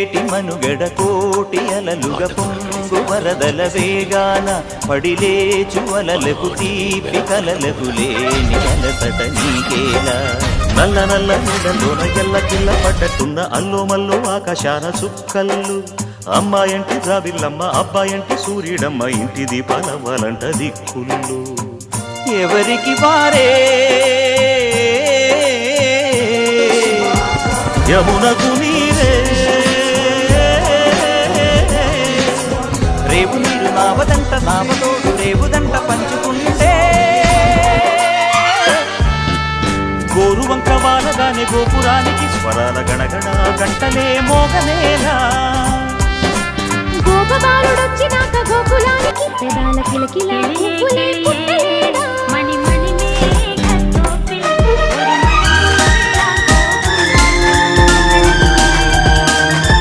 పొంగేటి మనుగడ కోటి అలలుగ పొంగు వరదల వేగాన పడిలేచు అలలకు తీపి కలలకు లేని అలసట నీకేలా నల్ల నల్ల నీడలోన ఎల్ల కిల్ల పడ్డట్టున్న అల్లో మల్లో ఆకాశాన చుక్కల్లు అమ్మాయంటి జాబిల్లమ్మ అబ్బాయంటి సూర్యుడమ్మ ఇంటి దీపాలవ్వాలంట దిక్కుళ్ళు ఎవరికి వారే యమునకు నీరే రేపు నీరు నావదంట నావతోడు రేవుదంట పంచుకుంటే గోరువంక వాలగానే గోపురానికి స్వరాల గణగణ గంటలే మోగనేలా గోపబాలుడొచ్చినాక గోకులానికి పెదాల కిలకిలా పువ్వులే పుట్టలేదా